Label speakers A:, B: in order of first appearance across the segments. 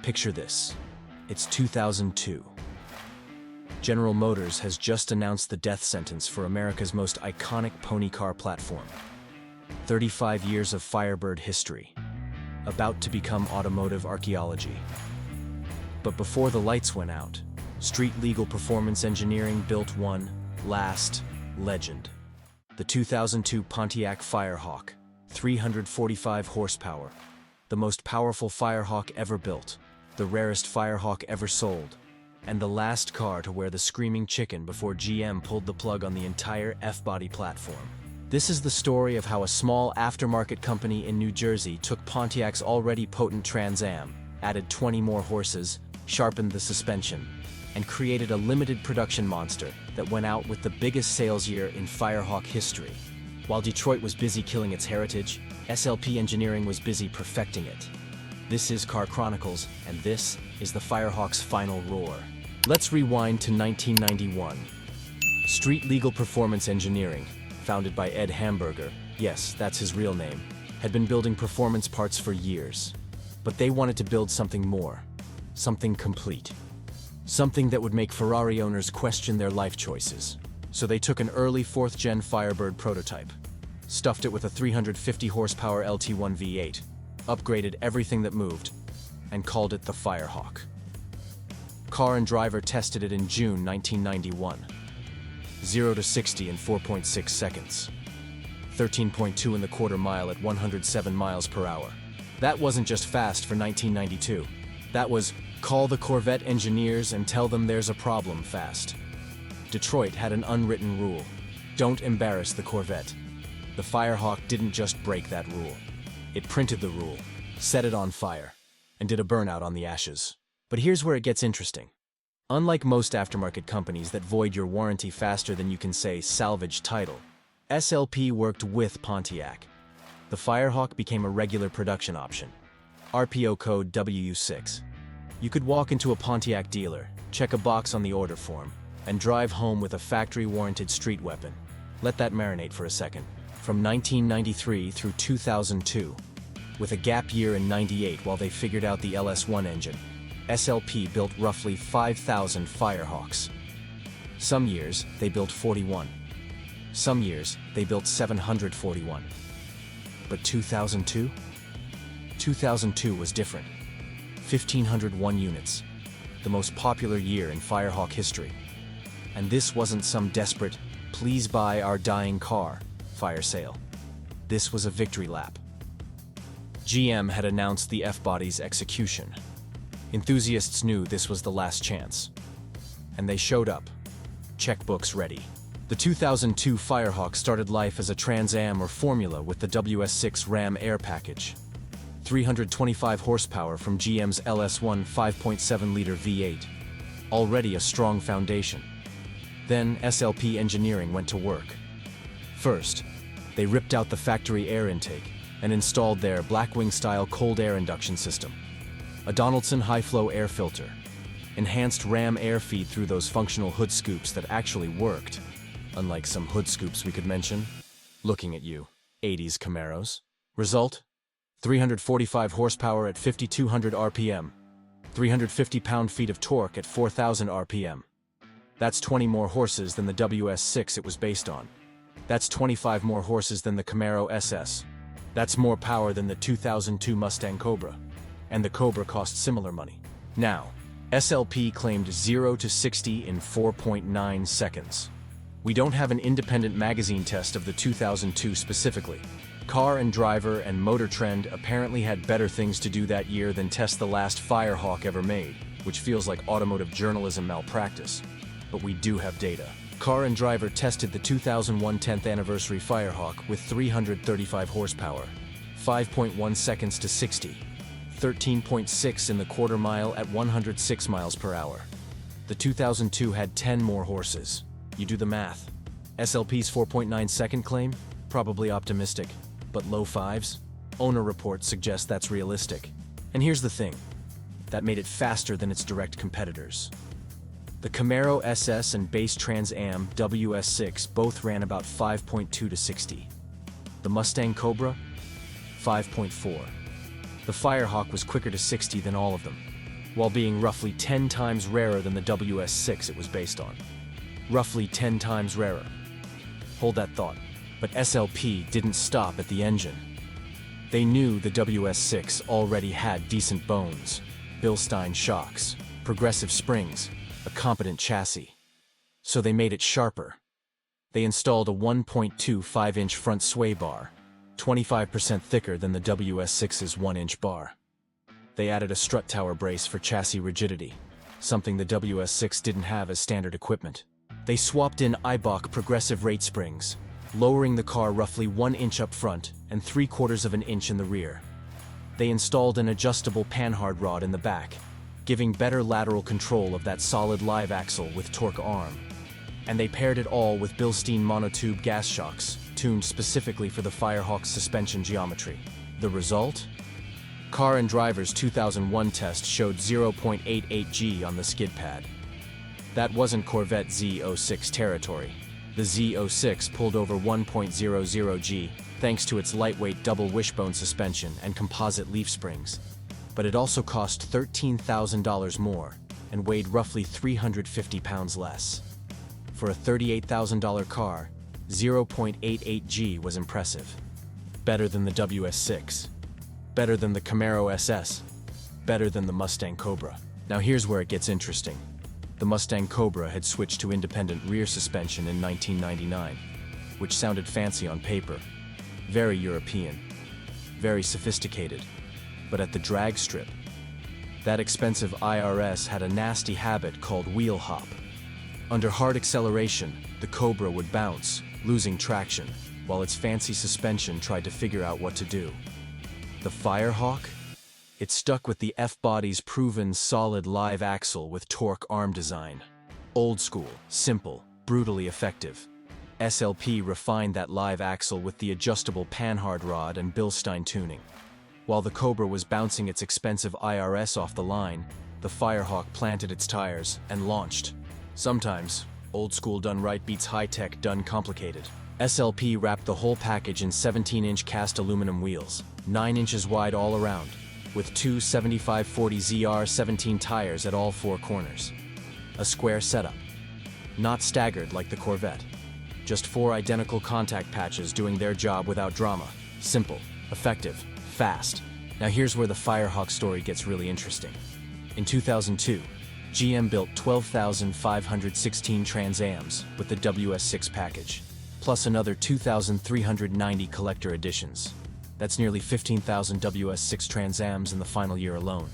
A: Picture this. It's 2002. General Motors has just announced the death sentence for America's most iconic pony car platform. 35 years of Firebird history, about to become automotive archaeology. But before the lights went out, Street Legal Performance Engineering built one last legend. The 2002 Pontiac Firehawk, 345 horsepower, the most powerful Firehawk ever built, the rarest Firehawk ever sold, and the last car to wear the screaming chicken before GM pulled the plug on the entire F-body platform. This is the story of how a small aftermarket company in New Jersey took Pontiac's already potent Trans Am, added 20 more horses, sharpened the suspension, and created a limited production monster that went out with the biggest sales year in Firehawk history. While Detroit was busy killing its heritage, SLP Engineering was busy perfecting it. This is Car Chronicles, and this is the Firehawk's final roar. Let's rewind to 1991. Street Legal Performance Engineering, founded by Ed Hamburger, yes, that's his real name, had been building performance parts for years. But they wanted to build something more, something complete. Something that would make Ferrari owners question their life choices. So they took an early 4th-gen Firebird prototype, stuffed it with a 350 horsepower LT1 V8, upgraded everything that moved, and called it the Firehawk. Car and Driver tested it in June 1991. 0 to 60 in 4.6 seconds. 13.2 in the quarter mile at 107 miles per hour. That wasn't just fast for 1992. That was call the Corvette engineers and tell them there's a problem fast. Detroit had an unwritten rule. Don't embarrass the Corvette. The Firehawk didn't just break that rule. It printed the rule, set it on fire, and did a burnout on the ashes. But here's where it gets interesting. Unlike most aftermarket companies that void your warranty faster than you can say salvage title, SLP worked with Pontiac. The Firehawk became a regular production option. RPO code WU6. You could walk into a Pontiac dealer, check a box on the order form, and drive home with a factory-warranted street weapon. Let that marinate for a second. From 1993 through 2002, with a gap year in '98 while they figured out the LS1 engine, SLP built roughly 5,000 Firehawks. Some years, they built 41. Some years, they built 741. But 2002? 2002 was different. 1,501 units, the most popular year in Firehawk history. And this wasn't some desperate, please buy our dying car, fire sale. This was a victory lap. GM had announced the F-body's execution. Enthusiasts knew this was the last chance. And they showed up, checkbooks ready. The 2002 Firehawk started life as a Trans Am or Formula with the WS6 Ram Air package. 325 horsepower from GM's LS1 5.7-liter V8. Already a strong foundation. Then SLP Engineering went to work. First, they ripped out the factory air intake and installed their Blackwing-style cold air induction system. A Donaldson high-flow air filter. Enhanced Ram air feed through those functional hood scoops that actually worked. Unlike some hood scoops we could mention. Looking at you, 80s Camaros. Result? 345 horsepower at 5,200 RPM. 350 pound-feet of torque at 4,000 RPM. That's 20 more horses than the WS6 it was based on. That's 25 more horses than the Camaro SS. That's more power than the 2002 Mustang Cobra. And the Cobra cost similar money. Now, SLP claimed 0 to 60 in 4.9 seconds. We don't have an independent magazine test of the 2002 specifically. Car and Driver and Motor Trend apparently had better things to do that year than test the last Firehawk ever made, which feels like automotive journalism malpractice. But we do have data. Car and Driver tested the 2001 10th anniversary Firehawk with 335 horsepower, 5.1 seconds to 60, 13.6 in the quarter mile at 106 miles per hour. The 2002 had 10 more horses. You do the math. SLP's 4.9 second claim? Probably optimistic, but low fives? Owner reports suggest that's realistic. And here's the thing. That made it faster than its direct competitors. The Camaro SS and base Trans Am WS6 both ran about 5.2 to 60. The Mustang Cobra? 5.4. The Firehawk was quicker to 60 than all of them. while being roughly 10 times rarer than the WS6 it was based on. Roughly 10 times rarer. Hold that thought. But SLP didn't stop at the engine. They knew the WS6 already had decent bones, Bilstein shocks, progressive springs, a competent chassis. So they made it sharper. They installed a 1.25-inch front sway bar, 25% thicker than the WS6's 1-inch bar. They added a strut tower brace for chassis rigidity, something the WS6 didn't have as standard equipment. They swapped in Eibach progressive rate springs, lowering the car roughly 1 inch up front and 3/4 of an inch in the rear. They installed an adjustable panhard rod in the back, giving better lateral control of that solid live axle with torque arm. And they paired it all with Bilstein monotube gas shocks, tuned specifically for the Firehawk's suspension geometry. The result? Car and Driver's 2001 test showed 0.88 G on the skid pad. That wasn't Corvette Z06 territory. The Z06 pulled over 1.00 G thanks to its lightweight double wishbone suspension and composite leaf springs. But it also cost $13,000 more and weighed roughly 350 pounds less. For a $38,000 car, 0.88 G was impressive. Better than the WS6. Better than the Camaro SS. Better than the Mustang Cobra. Now here's where it gets interesting. The Mustang Cobra had switched to independent rear suspension in 1999, which sounded fancy on paper. Very European. Very sophisticated. But at the drag strip, that expensive IRS had a nasty habit called wheel hop. Under hard acceleration, the Cobra would bounce, losing traction, while its fancy suspension tried to figure out what to do. The Firehawk? It stuck with the F-body's proven solid live axle with torque arm design. Old school, simple, brutally effective. SLP refined that live axle with the adjustable panhard rod and Bilstein tuning. While the Cobra was bouncing its expensive IRS off the line, the Firehawk planted its tires and launched. Sometimes, old school done right beats high-tech done complicated. SLP wrapped the whole package in 17-inch cast aluminum wheels, 9 inches wide all around, with two 75/40 ZR17 tires at all 4 corners. A square setup. Not staggered like the Corvette. Just 4 identical contact patches doing their job without drama. Simple, effective, fast. Now here's where the Firehawk story gets really interesting. In 2002, GM built 12,516 Trans Ams with the WS6 package, plus another 2,390 collector editions. That's nearly 15,000 WS6 Trans Ams in the final year alone.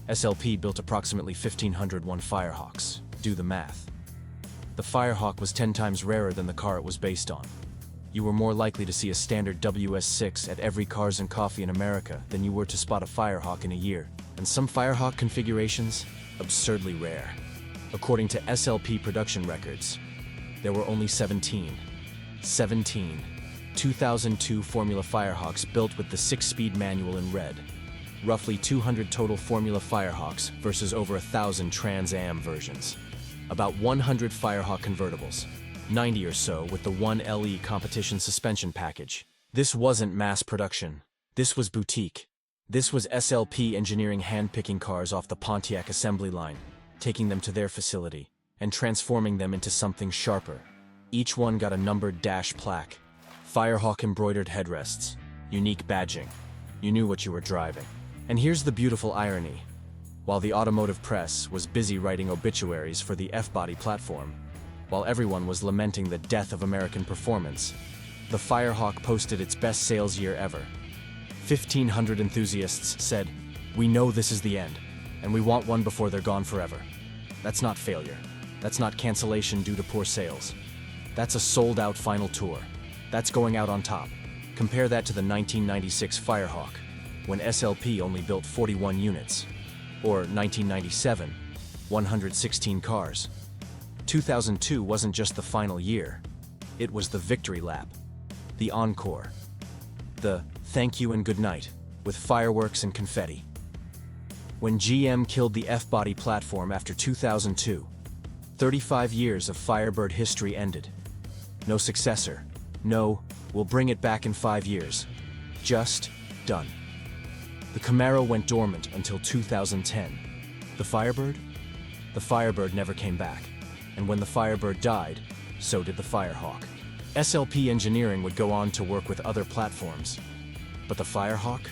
A: SLP built approximately 1,501 Firehawks. Do the math. The Firehawk was 10 times rarer than the car it was based on. You were more likely to see a standard WS6 at every Cars and Coffee in America than you were to spot a Firehawk in a year. And some Firehawk configurations, absurdly rare. According to SLP production records, there were only 17 2002 Formula Firehawks built with the 6-speed manual in red. Roughly 200 total Formula Firehawks versus over 1,000 Trans Am versions. About 100 Firehawk convertibles, 90 or so with the 1LE competition suspension package. This wasn't mass production. This was boutique. This was SLP Engineering hand-picking cars off the Pontiac assembly line, taking them to their facility, and transforming them into something sharper. Each one got a numbered dash plaque, Firehawk embroidered headrests, unique badging. You knew what you were driving. And here's the beautiful irony. While the automotive press was busy writing obituaries for the F-body platform, while everyone was lamenting the death of American performance, the Firehawk posted its best sales year ever. 1,500 enthusiasts said, "We know this is the end, and we want one before they're gone forever." That's not failure. That's not cancellation due to poor sales. That's a sold-out final tour. That's going out on top. Compare that to the 1996 Firehawk, when SLP only built 41 units. Or 1997, 116 cars. 2002 wasn't just the final year. It was the victory lap. The encore. The thank you and good night, with fireworks and confetti. When GM killed the F-body platform after 2002, 35 years of Firebird history ended. No successor. No, we'll bring it back in 5 years. Just done. The Camaro went dormant until 2010. The Firebird? The Firebird never came back. And when the Firebird died, so did the Firehawk. SLP Engineering would go on to work with other platforms. But the Firehawk?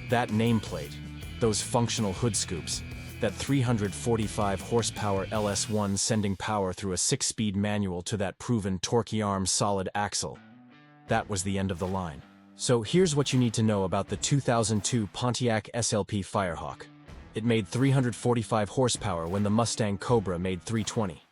A: That nameplate, those functional hood scoops, that 345 horsepower LS1 sending power through a 6-speed manual to that proven torquey arm solid axle. That was the end of the line. So here's what you need to know about the 2002 Pontiac SLP Firehawk. It made 345 horsepower when the Mustang Cobra made 320.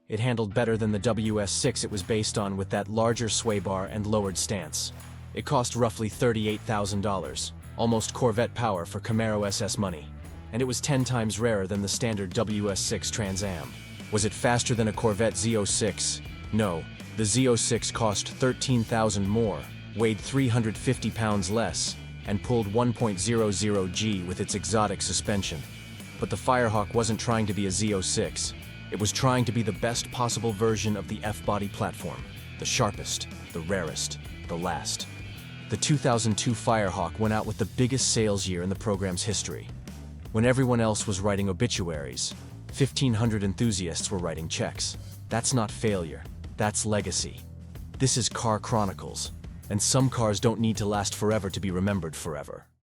A: It handled better than the WS6 it was based on with that larger sway bar and lowered stance. It cost roughly $38,000, almost Corvette power for Camaro SS money. And it was 10 times rarer than the standard WS6 Trans Am. Was it faster than a Corvette Z06? No, the Z06 cost $13,000 more, weighed 350 pounds less, and pulled 1.00 G with its exotic suspension. But the Firehawk wasn't trying to be a Z06. It was trying to be the best possible version of the F-body platform, the sharpest, the rarest, the last. The 2002 Firehawk went out with the biggest sales year in the program's history. When everyone else was writing obituaries, 1,500 enthusiasts were writing checks. That's not failure, that's legacy. This is Car Chronicles, and some cars don't need to last forever to be remembered forever.